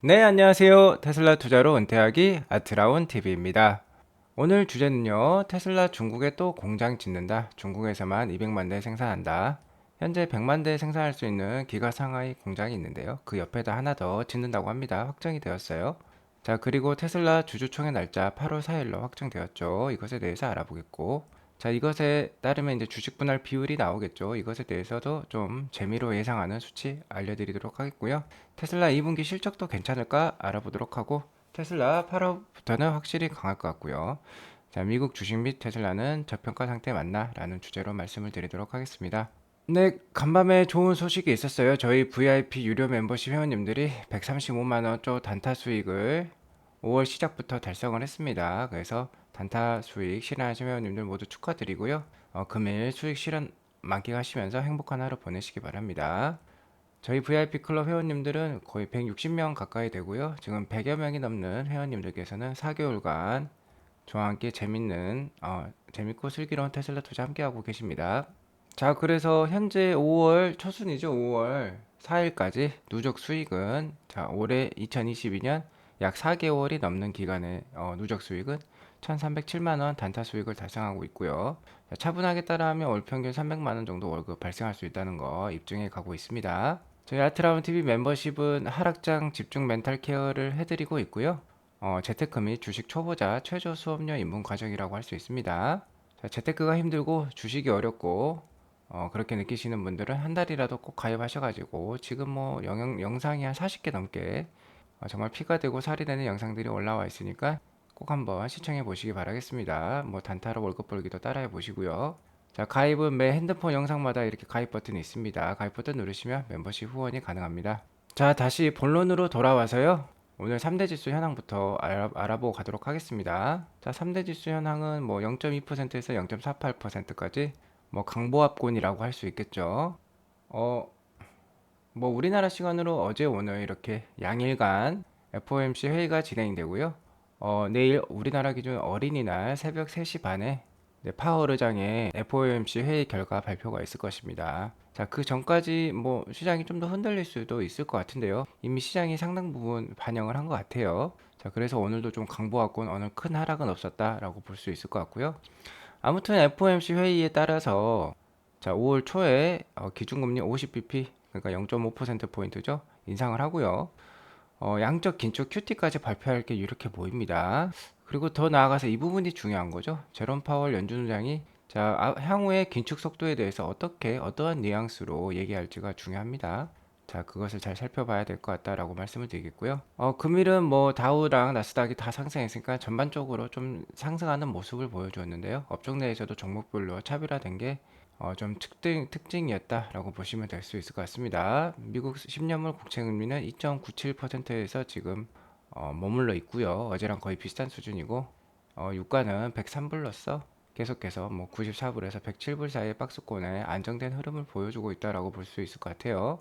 네, 안녕하세요. 테슬라 투자로 은퇴하기 아트라운 TV입니다. 오늘 주제는요, 테슬라 중국에 또 공장 짓는다. 중국에서만 200만 대 생산한다. 현재 100만 대 생산할 수 있는 기가 상하이 공장이 있는데요. 그 옆에다 하나 더 짓는다고 합니다. 확정이 되었어요. 자, 그리고 테슬라 주주총회 날짜 8월 4일로 확정되었죠. 이것에 대해서 알아보겠고, 자, 이것에 따르면 이제 주식 분할 비율이 나오겠죠. 이것에 대해서도 좀 재미로 예상하는 수치 알려드리도록 하겠고요. 테슬라 2분기 실적도 괜찮을까 알아보도록 하고, 테슬라 8월부터는 확실히 강할 것 같고요. 자, 미국 주식 및 테슬라는 저평가 상태 맞나? 라는 주제로 말씀을 드리도록 하겠습니다. 네, 간밤에 좋은 소식이 있었어요. 저희 VIP 유료 멤버십 회원님들이 135만 원 조 단타 수익을 5월 시작부터 달성을 했습니다. 그래서 단타 수익 실현하신 회원님들 모두 축하드리고요. 금일 수익 실현 만끽하시면서 행복한 하루 보내시기 바랍니다. 저희 VIP 클럽 회원님들은 거의 160명 가까이 되고요. 지금 100여 명이 넘는 회원님들께서는 4개월간 저와 함께 재밌고 슬기로운 테슬라 투자 함께하고 계십니다. 자, 그래서 현재 5월 초순이죠. 5월 4일까지 누적 수익은 올해 2022년 약 4개월이 넘는 기간의 누적 수익은 1,307만 원 단타 수익을 달성하고 있고요. 자, 차분하게 따라하면 월 평균 300만 원 정도 월급 발생할 수 있다는 거 입증해 가고 있습니다. 저희 아트라운 TV 멤버십은 하락장 집중 멘탈 케어를 해드리고 있고요. 재테크 및 주식 초보자 최저 수업료 입문 과정이라고 할 수 있습니다. 자, 재테크가 힘들고 주식이 어렵고 그렇게 느끼시는 분들은 한 달이라도 꼭 가입하셔가지고 지금 뭐 영상이 한 40개 넘게 정말 피가 되고 살이 되는 영상들이 올라와 있으니까 꼭 한번 시청해 보시기 바라겠습니다. 뭐 단타로 월급 벌기도 따라해 보시고요. 자, 가입은 매 핸드폰 영상마다 이렇게 가입 버튼이 있습니다. 가입 버튼 누르시면 멤버십 후원이 가능합니다. 자, 다시 본론으로 돌아와서요. 오늘 3대 지수 현황부터 알아보고 가도록 하겠습니다. 자, 3대 지수 현황은 뭐 0.2%에서 0.48%까지 뭐 강보합권이라고 할 수 있겠죠. 어, 뭐 우리나라 시간으로 어제 오늘 이렇게 양일간 FOMC 회의가 진행되고요. 내일 우리나라 기준 어린이날 새벽 3시 반에 네, 파월 의장의 FOMC 회의 결과 발표가 있을 것입니다. 자, 그 전까지 뭐 시장이 좀 더 흔들릴 수도 있을 것 같은데요. 이미 시장이 상당 부분 반영을 한 것 같아요. 자, 그래서 오늘도 좀 강보합권 어느 큰 하락은 없었다라고 볼 수 있을 것 같고요. 아무튼 FOMC 회의에 따라서 자, 5월 초에 기준금리 50bp 그러니까 0.5%포인트죠. 인상을 하고요. 양적 긴축 QT까지 발표할 게 이렇게 보입니다. 그리고 더 나아가서 이 부분이 중요한 거죠. 제롬 파월 연준의장이 향후의 긴축 속도에 대해서 어떠한 뉘앙스로 얘기할지가 중요합니다. 자, 그것을 잘 살펴봐야 될 것 같다라고 말씀을 드리겠고요. 금일은 뭐 다우랑 나스닥이 다 상승했으니까 전반적으로 좀 상승하는 모습을 보여주었는데요. 업종 내에서도 종목별로 차별화된 게 좀 특징이었다라고 보시면 될 수 있을 것 같습니다. 미국 10년물 국채 금리는 2.97%에서 지금 머물러 있고요. 어제랑 거의 비슷한 수준이고 유가는 103불로서 계속해서 뭐 94불에서 107불 사이의 박스권에 안정된 흐름을 보여주고 있다라고 볼 수 있을 것 같아요.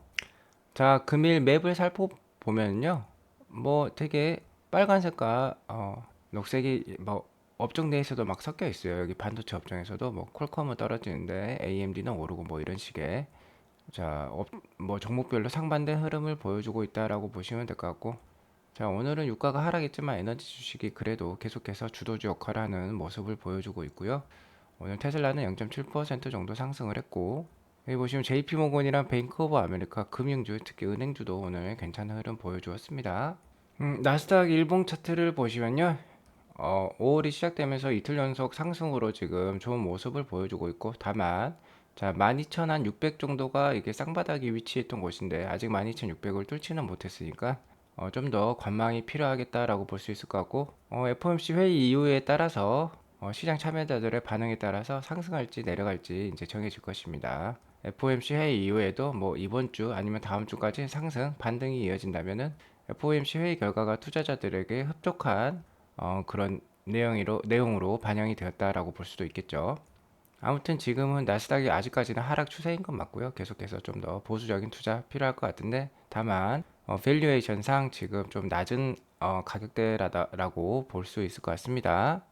자, 금일 맵을 살펴보면요. 뭐 되게 빨간색과 녹색이 뭐 업종 내에서도 막 섞여 있어요. 여기 반도체 업종에서도 뭐 퀄컴은 떨어지는데 AMD는 오르고 뭐 이런 식의 뭐 종목별로 상반된 흐름을 보여주고 있다라고 보시면 될 것 같고 자, 오늘은 유가가 하락했지만 에너지 주식이 그래도 계속해서 주도주 역할을 하는 모습을 보여주고 있고요. 오늘 테슬라는 0.7% 정도 상승을 했고 여기 보시면 JP모건이랑 뱅크 오브 아메리카 금융주 특히 은행주도 오늘 괜찮은 흐름 보여주었습니다. 나스닥 일봉 차트를 보시면요. 5월이 시작되면서 이틀 연속 상승으로 지금 좋은 모습을 보여주고 있고 다만 자 12,600 정도가 이게 쌍바닥이 위치했던 곳인데 아직 12,600을 뚫지는 못했으니까 좀 더 관망이 필요하겠다라고 볼 수 있을 것 같고 FOMC 회의 이후에 따라서 시장 참여자들의 반응에 따라서 상승할지 내려갈지 이제 정해질 것입니다. FOMC 회의 이후에도 뭐 이번 주 아니면 다음 주까지 상승 반등이 이어진다면은 FOMC 회의 결과가 투자자들에게 흡족한 그런 내용으로 반영이 되었다라고 볼 수도 있겠죠. 아무튼 지금은 나스닥이 아직까지는 하락 추세인 건 맞고요. 계속해서 좀 더 보수적인 투자 필요할 것 같은데 다만 밸류에이션상 지금 좀 낮은 가격대라고 볼 수 있을 것 같습니다.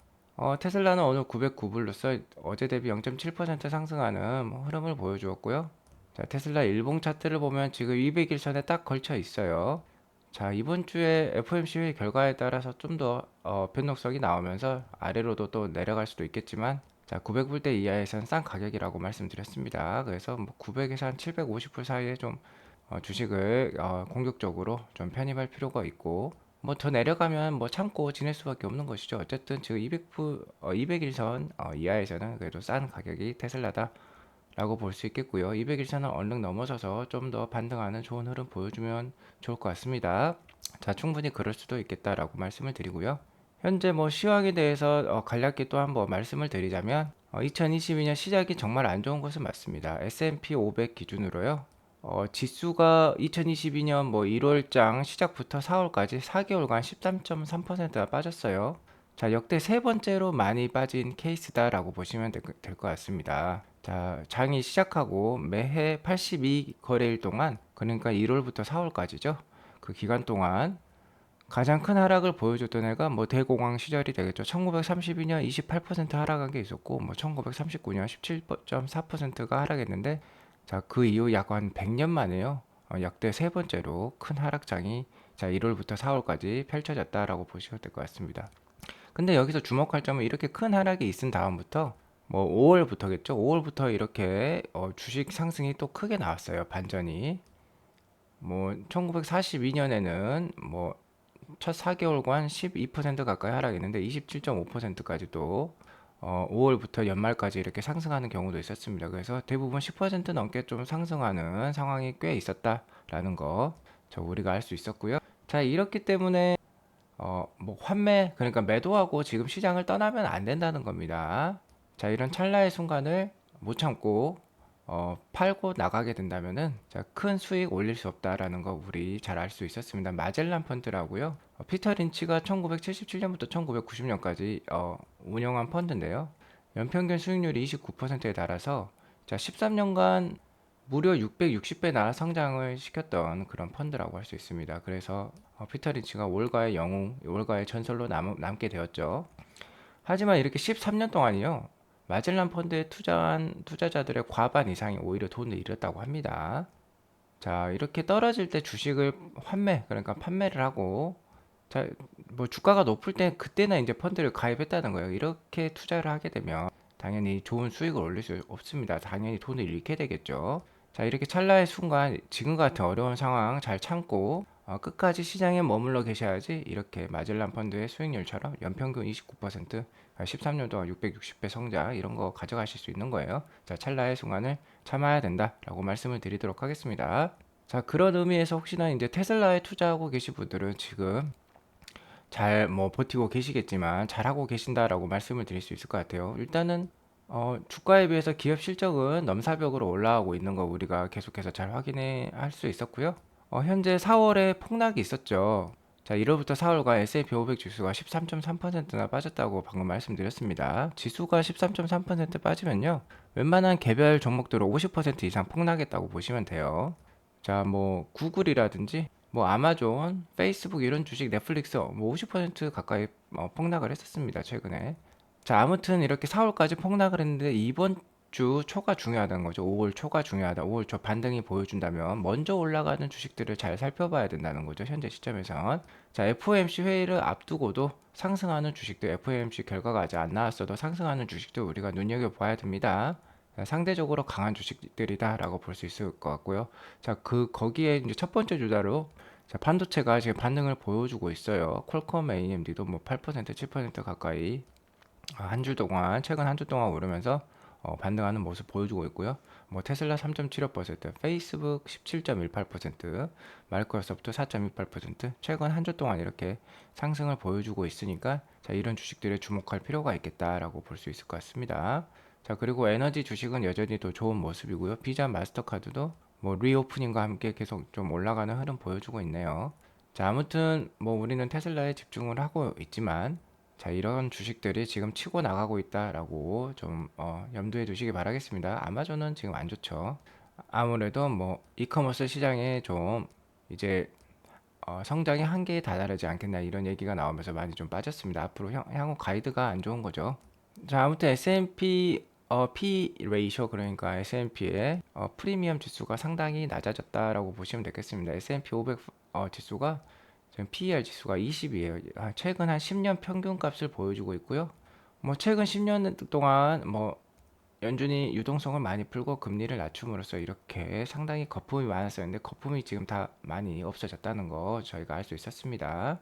테슬라는 오늘 909불로서 어제 대비 0.7% 상승하는 흐름을 보여주었고요. 자, 테슬라 일봉 차트를 보면 지금 200일선에 딱 걸쳐 있어요. 자, 이번 주에 FOMC 회의 결과에 따라서 좀 더 변동성이 나오면서 아래로도 또 내려갈 수도 있겠지만, 자, 900불대 이하에선 싼 가격이라고 말씀드렸습니다. 그래서 뭐 900에서 한 750불 사이에 좀 주식을 공격적으로 좀 편입할 필요가 있고, 뭐 더 내려가면 뭐 참고 지낼 수밖에 없는 것이죠. 어쨌든 지금 200불, 200일선 이하에서는 그래도 싼 가격이 테슬라다 라고 볼 수 있겠고요. 200일선을 얼른 넘어서서 좀 더 반등하는 좋은 흐름 보여주면 좋을 것 같습니다. 자, 충분히 그럴 수도 있겠다라고 말씀을 드리고요. 현재 뭐 시황에 대해서 간략히 또 한번 말씀을 드리자면 2022년 시작이 정말 안 좋은 것은 맞습니다. S&P 500 기준으로요. 지수가 2022년 뭐 1월장 시작부터 4월까지 4개월간 13.3%가 빠졌어요. 자, 역대 세 번째로 많이 빠진 케이스다라고 보시면 될 것 같습니다. 자, 장이 시작하고 매해 82거래일 동안, 그러니까 1월부터 4월까지죠. 그 기간 동안 가장 큰 하락을 보여줬던 애가 뭐 대공황 시절이 되겠죠. 1932년 28% 하락한 게 있었고, 뭐 1939년 17.4%가 하락했는데, 자, 그 이후 약 한 100년 만에요. 역대 세 번째로 큰 하락장이 자, 1월부터 4월까지 펼쳐졌다라고 보시면 될 것 같습니다. 근데 여기서 주목할 점은 이렇게 큰 하락이 있은 다음부터 뭐 5월부터겠죠. 5월부터 이렇게 주식 상승이 또 크게 나왔어요. 반전이. 뭐 1942년에는 뭐 첫 4개월간 12% 가까이 하락했는데 27.5%까지도 5월부터 연말까지 이렇게 상승하는 경우도 있었습니다. 그래서 대부분 10% 넘게 좀 상승하는 상황이 꽤 있었다라는 거 저 우리가 알 수 있었고요. 자, 이렇기 때문에 뭐 환매, 그러니까 매도하고 지금 시장을 떠나면 안 된다는 겁니다. 자, 이런 찰나의 순간을 못 참고 팔고 나가게 된다면은 자, 큰 수익 올릴 수 없다라는 거 우리 잘 알 수 있었습니다. 마젤란 펀드라고요. 피터 린치가 1977년부터 1990년까지 운영한 펀드인데요. 연평균 수익률이 29%에 달아서 자, 13년간 무려 660배나 성장을 시켰던 그런 펀드라고 할 수 있습니다. 그래서 피터 린치가 월가의 영웅, 월가의 전설로 남게 되었죠. 하지만 이렇게 13년 동안이요. 마젤란 펀드에 투자한 투자자들의 과반 이상이 오히려 돈을 잃었다고 합니다. 자, 이렇게 떨어질 때 주식을 환매, 그러니까 판매를 하고, 자, 뭐 주가가 높을 때 그때는 이제 펀드를 가입했다는 거예요. 이렇게 투자를 하게 되면 당연히 좋은 수익을 올릴 수 없습니다. 당연히 돈을 잃게 되겠죠. 자, 이렇게 찰나의 순간 지금 같은 어려운 상황 잘 참고 끝까지 시장에 머물러 계셔야지 이렇게 마젤란 펀드의 수익률처럼 연평균 29%, 13년 동안 660배 성장 이런 거 가져가실 수 있는 거예요. 자, 찰나의 순간을 참아야 된다라고 말씀을 드리도록 하겠습니다. 자, 그런 의미에서 혹시나 이제 테슬라에 투자하고 계신 분들은 지금 잘 뭐 버티고 계시겠지만 잘하고 계신다라고 말씀을 드릴 수 있을 것 같아요. 일단은 주가에 비해서 기업 실적은 넘사벽으로 올라가고 있는 거 우리가 계속해서 잘 확인해 할 수 있었고요. 현재 4월에 폭락이 있었죠. 자, 1월부터 4월간 S&P 500 지수가 13.3%나 빠졌다고 방금 말씀드렸습니다. 지수가 13.3% 빠지면요. 웬만한 개별 종목들은 50% 이상 폭락했다고 보시면 돼요. 자, 뭐 구글이라든지 뭐 아마존, 페이스북 이런 주식, 넷플릭스 뭐 50% 가까이 폭락을 했었습니다, 최근에. 자, 아무튼 이렇게 4월까지 폭락을 했는데 이번 주 초가 중요하다는 거죠. 5월 초가 중요하다. 5월 초 반등이 보여준다면 먼저 올라가는 주식들을 잘 살펴봐야 된다는 거죠. 현재 시점에선. 자, FOMC 회의를 앞두고도 상승하는 주식들, FOMC 결과가 아직 안 나왔어도 상승하는 주식들 우리가 눈여겨봐야 됩니다. 상대적으로 강한 주식들이다라고 볼 수 있을 것 같고요. 자, 거기에 이제 첫 번째 주자로 자, 반도체가 지금 반등을 보여주고 있어요. 퀄컴 AMD도 뭐 8%, 7% 가까이 한 주 동안 최근 한 주 동안 오르면서 반등하는 모습 보여주고 있고요. 뭐 테슬라 3.75%, 페이스북 17.18%, 마이크로소프트 4.28% 최근 한 주 동안 이렇게 상승을 보여주고 있으니까 자, 이런 주식들에 주목할 필요가 있겠다라고 볼 수 있을 것 같습니다. 자, 그리고 에너지 주식은 여전히 또 좋은 모습이고요. 비자, 마스터카드도 뭐 리오프닝과 함께 계속 좀 올라가는 흐름 보여주고 있네요. 자, 아무튼 뭐 우리는 테슬라에 집중을 하고 있지만 자, 이런 주식들이 지금 치고 나가고 있다라고 좀 염두에 두시기 바라겠습니다. 아마존은 지금 안 좋죠. 아무래도 뭐 이커머스 시장에 좀 이제 성장의 한계에 다다르지 않겠나 이런 얘기가 나오면서 많이 좀 빠졌습니다. 앞으로 향후 가이드가 안 좋은 거죠. 자, 아무튼 S&P P 레이쇼, 그러니까 S&P의 프리미엄 지수가 상당히 낮아졌다라고 보시면 되겠습니다. S&P 500 지수가 지금 PER 지수가 20이에요. 최근 한 10년 평균 값을 보여주고 있고요. 뭐 최근 10년 동안 뭐 연준이 유동성을 많이 풀고 금리를 낮춤으로써 이렇게 상당히 거품이 많았었는데 거품이 지금 다 많이 없어졌다는 거 저희가 알 수 있었습니다.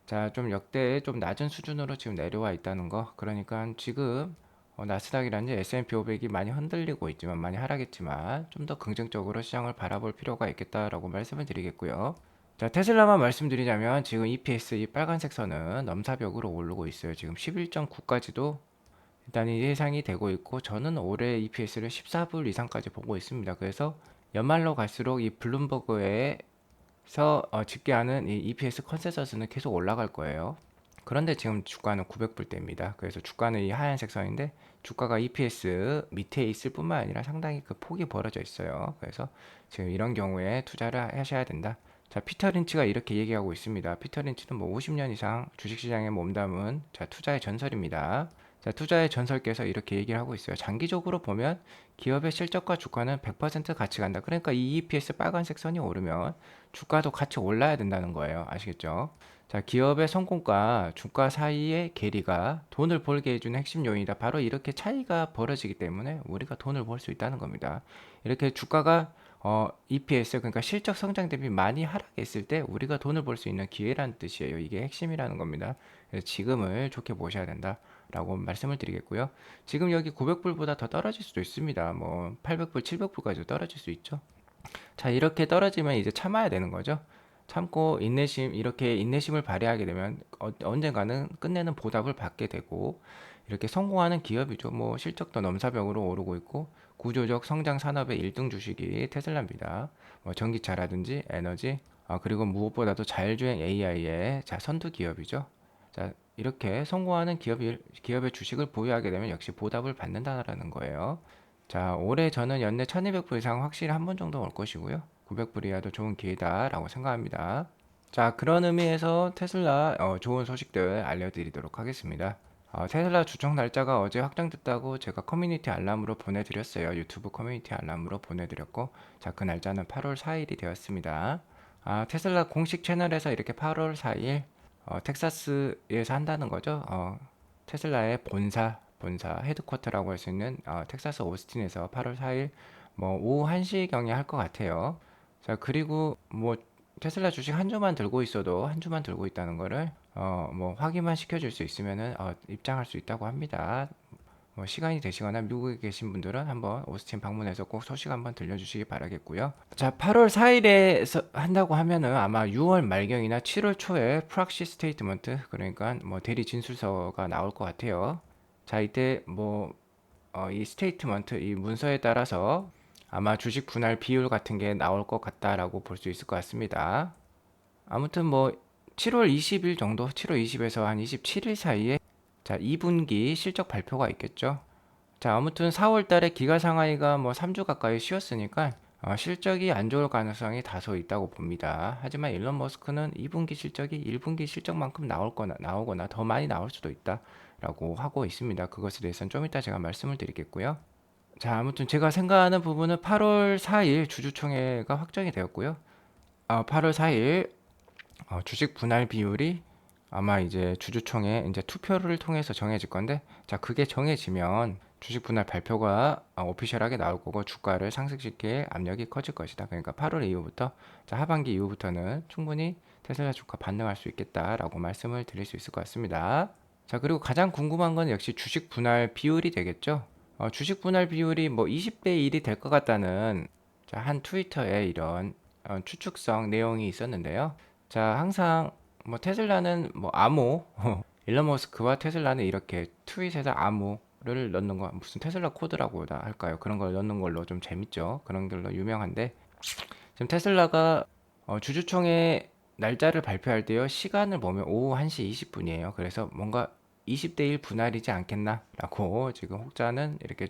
자, 좀 역대 좀 낮은 수준으로 지금 내려와 있다는 거. 그러니까 지금 나스닥이라든지 S&P 500이 많이 흔들리고 있지만 많이 하락했지만 좀 더 긍정적으로 시장을 바라볼 필요가 있겠다라고 말씀을 드리겠고요. 자, 테슬라만 말씀드리자면 지금 EPS 이 빨간색 선은 넘사벽으로 오르고 있어요. 지금 11.9까지도 일단 이 예상이 되고 있고 저는 올해 EPS를 14불 이상까지 보고 있습니다. 그래서 연말로 갈수록 이 블룸버그에서 집계하는 이 EPS 컨센서스는 계속 올라갈 거예요. 그런데 지금 주가는 900불대입니다. 그래서 주가는 이 하얀색 선인데 주가가 EPS 밑에 있을 뿐만 아니라 상당히 그 폭이 벌어져 있어요. 그래서 지금 이런 경우에 투자를 하셔야 된다. 자, 피터 린치가 이렇게 얘기하고 있습니다. 피터 린치는 뭐 50년 이상 주식시장에 몸담은 자, 투자의 전설입니다. 자, 투자의 전설께서 이렇게 얘기를 하고 있어요. 장기적으로 보면 기업의 실적과 주가는 100% 같이 간다. 그러니까 이 EPS 빨간색 선이 오르면 주가도 같이 올라야 된다는 거예요. 아시겠죠? 자, 기업의 성공과 주가 사이의 괴리가 돈을 벌게 해주는 핵심 요인이다. 바로 이렇게 차이가 벌어지기 때문에 우리가 돈을 벌 수 있다는 겁니다. 이렇게 주가가 EPS 그러니까 실적 성장 대비 많이 하락했을 때 우리가 돈을 벌 수 있는 기회라는 뜻이에요. 이게 핵심이라는 겁니다. 그래서 지금을 좋게 보셔야 된다라고 말씀을 드리겠고요. 지금 여기 900불보다 더 떨어질 수도 있습니다. 뭐 800불, 700불까지도 떨어질 수 있죠. 자, 이렇게 떨어지면 이제 참아야 되는 거죠. 참고 인내심, 이렇게 인내심을 발휘하게 되면 언젠가는 끝내는 보답을 받게 되고 이렇게 성공하는 기업이죠. 뭐 실적도 넘사벽으로 오르고 있고 구조적 성장 산업의 1등 주식이 테슬라입니다. 뭐 전기차라든지 에너지, 그리고 무엇보다도 자율주행 AI의 자, 선두 기업이죠. 자, 이렇게 성공하는 기업의 주식을 보유하게 되면 역시 보답을 받는다는 거예요. 자, 올해 저는 연내 1200불 이상 확실히 한 번 정도 올 것이고요. 900불 이하도 좋은 기회다라고 생각합니다. 자, 그런 의미에서 테슬라 좋은 소식들 알려드리도록 하겠습니다. 테슬라 주총 날짜가 어제 확정됐다고 제가 커뮤니티 알람으로 보내드렸어요. 유튜브 커뮤니티 알람으로 보내드렸고, 자, 그 날짜는 8월 4일이 되었습니다. 테슬라 공식 채널에서 이렇게 8월 4일 텍사스에서 한다는 거죠. 테슬라의 본사 헤드쿼터라고 할 수 있는 텍사스 오스틴에서 8월 4일 뭐 오후 1시경에 할 것 같아요. 자, 그리고 뭐 테슬라 주식 한 주만 들고 있어도 한 주만 들고 있다는 거를 뭐 확인만 시켜줄 수 있으면은 입장할 수 있다고 합니다. 뭐 시간이 되시거나 미국에 계신 분들은 한번 오스틴 방문해서 꼭 소식 한번 들려주시기 바라겠고요. 자, 8월 4일에 한다고 하면은 아마 6월 말경이나 7월 초에 프락시 스테이트먼트 그러니까 뭐 대리 진술서가 나올 것 같아요. 자, 이때 뭐 이 스테이트먼트 이 문서에 따라서 아마 주식 분할 비율 같은 게 나올 것 같다라고 볼 수 있을 것 같습니다. 아무튼 뭐 7월 20일 정도, 7월 20에서 한 27일 사이에 자, 2분기 실적 발표가 있겠죠. 자, 아무튼 4월 달에 기가 상하이가 뭐 3주 가까이 쉬었으니까 실적이 안 좋을 가능성이 다소 있다고 봅니다. 하지만 일론 머스크는 2분기 실적이 1분기 실적만큼 나오거나 더 많이 나올 수도 있다라고 하고 있습니다. 그것에 대해서는 좀 이따 제가 말씀을 드리겠고요. 자, 아무튼 제가 생각하는 부분은 8월 4일 주주총회가 확정이 되었고요. 8월 4일 주식 분할 비율이 아마 이제 주주총회 이제 투표를 통해서 정해질 건데, 자, 그게 정해지면 주식 분할 발표가 오피셜하게 나올 거고 주가를 상승시킬 압력이 커질 것이다. 그러니까 8월 이후부터 자, 하반기 이후부터는 충분히 테슬라 주가 반등할 수 있겠다라고 말씀을 드릴 수 있을 것 같습니다. 자, 그리고 가장 궁금한 건 역시 주식 분할 비율이 되겠죠. 주식 분할 비율이 뭐 20대 1이 될 것 같다는 자, 한 트위터에 이런 추측성 내용이 있었는데요. 자, 항상 뭐 테슬라는 뭐 암호 일론 머스크와 테슬라는 이렇게 트윗에다 암호를 넣는 거 무슨 테슬라 코드라고 할까요? 그런 걸 넣는 걸로 좀 재밌죠. 그런 걸로 유명한데 지금 테슬라가 주주총회 날짜를 발표할 때요. 시간을 보면 오후 1시 20분이에요. 그래서 뭔가 20대 1 분할이지 않겠나라고 지금 혹자는 이렇게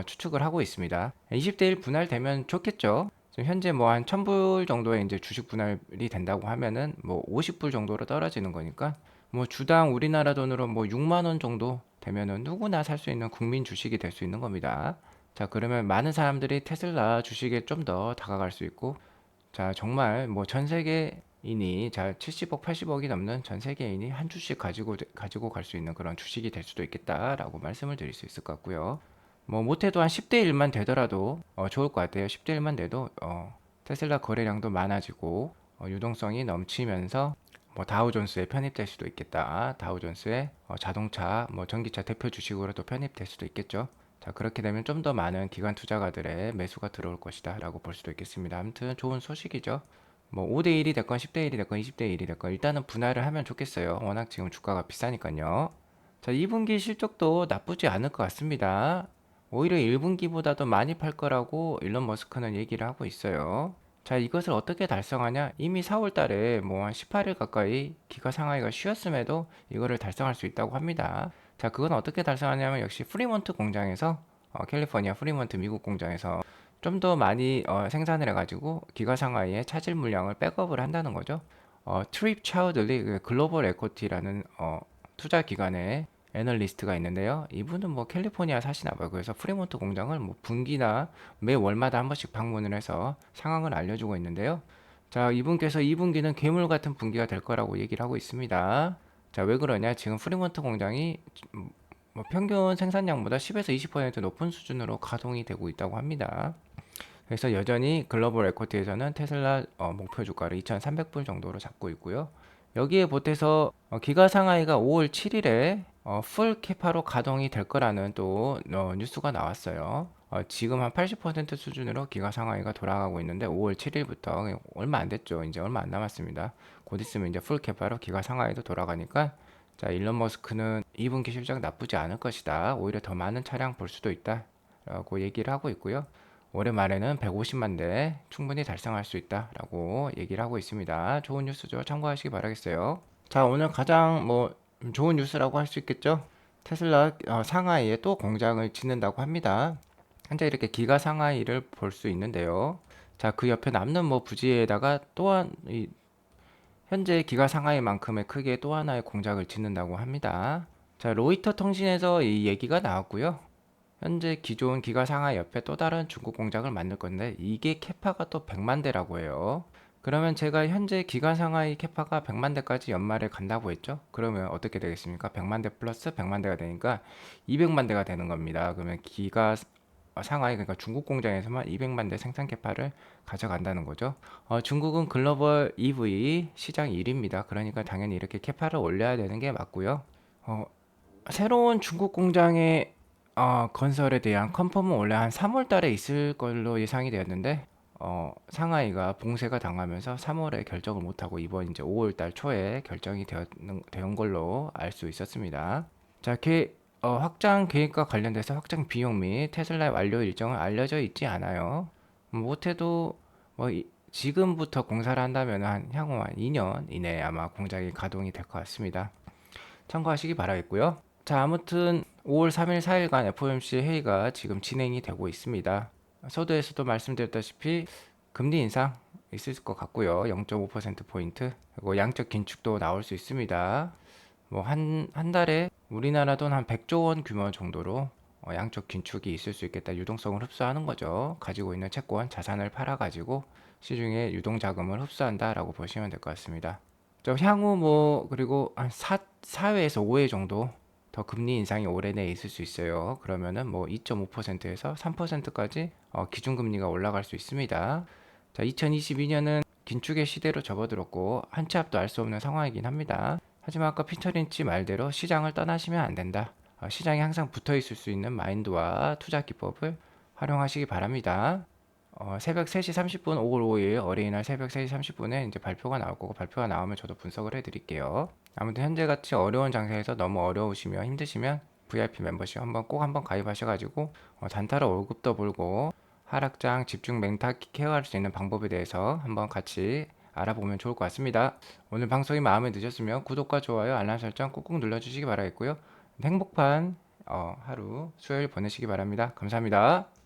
추측을 하고 있습니다. 20대 1 분할되면 좋겠죠. 지금 현재 뭐 한 1000불 정도의 이제 주식 분할이 된다고 하면은 뭐 50불 정도로 떨어지는 거니까 뭐 주당 우리나라 돈으로 뭐 6만 원 정도 되면은 누구나 살 수 있는 국민 주식이 될 수 있는 겁니다. 자, 그러면 많은 사람들이 테슬라 주식에 좀 더 다가갈 수 있고 자, 정말 뭐 전 세계 인이 자 70억, 80억이 넘는 전 세계인이 한 주씩 가지고 갈 수 있는 그런 주식이 될 수도 있겠다라고 말씀을 드릴 수 있을 것 같고요. 뭐 못해도 한 10대 1만 되더라도 좋을 것 같아요. 10대 1만 돼도 테슬라 거래량도 많아지고 유동성이 넘치면서 뭐 다우존스에 편입될 수도 있겠다. 다우존스에 자동차, 뭐 전기차 대표 주식으로도 편입될 수도 있겠죠. 자, 그렇게 되면 좀 더 많은 기관 투자가들의 매수가 들어올 것이다 라고 볼 수도 있겠습니다. 아무튼 좋은 소식이죠. 뭐 5대 1이 됐건 10대 1이 됐건 20대 1이 됐건 일단은 분할을 하면 좋겠어요. 워낙 지금 주가가 비싸니까요. 자, 2분기 실적도 나쁘지 않을 것 같습니다. 오히려 1분기보다도 많이 팔 거라고 일론 머스크는 얘기를 하고 있어요. 자, 이것을 어떻게 달성하냐? 이미 4월 달에 뭐 한 18일 가까이 기가 상하이가 쉬었음에도 이거를 달성할 수 있다고 합니다. 자, 그건 어떻게 달성하냐면 역시 프리몬트 공장에서 캘리포니아 프리몬트 미국 공장에서 좀 더 많이 생산을 해가지고 기가 상하이의 차질 물량을 백업을 한다는 거죠. 트립 차우들리 글로벌 에코티라는 투자 기관의 애널리스트가 있는데요. 이분은 뭐 캘리포니아 사시나 봐요. 그래서 프리몬트 공장을 뭐 분기나 매 월마다 한 번씩 방문을 해서 상황을 알려주고 있는데요. 자, 이분께서 2분기는 괴물 같은 분기가 될 거라고 얘기를 하고 있습니다. 자, 왜 그러냐? 지금 프리몬트 공장이 뭐 평균 생산량보다 10에서 20% 높은 수준으로 가동이 되고 있다고 합니다. 그래서 여전히 글로벌 에코티에서는 테슬라 목표 주가를 2,300불 정도로 잡고 있고요. 여기에 보태서 기가 상하이가 5월 7일에 풀 캐파로 가동이 될 거라는 또 뉴스가 나왔어요. 지금 한 80% 수준으로 기가 상하이가 돌아가고 있는데 5월 7일부터 얼마 안 됐죠. 이제 얼마 안 남았습니다. 곧 있으면 이제 풀 캐파로 기가 상하이도 돌아가니까 자, 일론 머스크는 2분기 실적 나쁘지 않을 것이다. 오히려 더 많은 차량 볼 수도 있다라고 얘기를 하고 있고요. 올해 말에는 150만 대 충분히 달성할 수 있다라고 얘기를 하고 있습니다. 좋은 뉴스죠. 참고하시기 바라겠어요. 자, 오늘 가장 뭐 좋은 뉴스라고 할 수 있겠죠. 테슬라 상하이에 또 공장을 짓는다고 합니다. 현재 이렇게 기가 상하이를 볼 수 있는데요. 자, 그 옆에 남는 뭐 부지에다가 또한 현재 기가 상하이만큼의 크기의 또 하나의 공장을 짓는다고 합니다. 자, 로이터 통신에서 이 얘기가 나왔고요. 현재 기존 기가 상하이 옆에 또 다른 중국 공장을 만들 건데 이게 캐파가 또 100만 대라고 해요. 그러면 제가 현재 기가 상하이 캐파가 100만 대까지 연말에 간다고 했죠? 그러면 어떻게 되겠습니까? 100만 대 플러스 100만 대가 되니까 200만 대가 되는 겁니다. 그러면 기가 상하이 그러니까 중국 공장에서만 200만 대 생산 캐파를 가져간다는 거죠. 중국은 글로벌 EV 시장 1위입니다. 그러니까 당연히 이렇게 캐파를 올려야 되는 게 맞고요. 어, 새로운 중국 공장의 건설에 대한 컨펌은 원래 한 3월 달에 있을 걸로 예상이 되었는데 상하이가 봉쇄가 당하면서 3월에 결정을 못하고 이번 이제 5월 달 초에 결정이 된 걸로 알 수 있었습니다. 자, 확장 계획과 관련돼서 확장 비용 및 테슬라의 완료 일정은 알려져 있지 않아요. 못해도 뭐 지금부터 공사를 한다면 한 향후 한 2년 이내에 아마 공장이 가동이 될 것 같습니다. 참고하시기 바라겠고요. 자, 아무튼 5월 3일, 4일간 FOMC 회의가 지금 진행이 되고 있습니다. 서두에서도 말씀드렸다시피 금리 인상 있을 것 같고요. 0.5%포인트. 그리고 양적 긴축도 나올 수 있습니다. 뭐 한 달에 우리나라 돈 한 100조 원 규모 정도로 양적 긴축이 있을 수 있겠다. 유동성을 흡수하는 거죠. 가지고 있는 채권, 자산을 팔아가지고 시중에 유동 자금을 흡수한다라고 보시면 될 것 같습니다. 저 향후 뭐 그리고 한 4회에서 5회 정도 더 금리 인상이 올해 내에 있을 수 있어요. 그러면은 뭐 2.5%에서 3%까지 기준금리가 올라갈 수 있습니다. 자, 2022년은 긴축의 시대로 접어들었고 한 치 앞도 알 수 없는 상황이긴 합니다. 하지만 아까 피터 린치 말대로 시장을 떠나시면 안 된다. 시장에 항상 붙어 있을 수 있는 마인드와 투자 기법을 활용하시기 바랍니다. 새벽 3시 30분 5월 5일 어린이날 새벽 3시 30분에 이제 발표가 나올 거고 발표가 나오면 저도 분석을 해드릴게요. 아무튼 현재같이 어려운 장세에서 너무 어려우시면 힘드시면 VIP 멤버십 꼭 한번 가입하셔가지고 단타로 월급도 벌고 하락장 집중 맹타 케어할 수 있는 방법에 대해서 한번 같이 알아보면 좋을 것 같습니다. 오늘 방송이 마음에 드셨으면 구독과 좋아요 알람 설정 꾹꾹 눌러주시기 바라겠고요. 행복한 하루 수요일 보내시기 바랍니다. 감사합니다.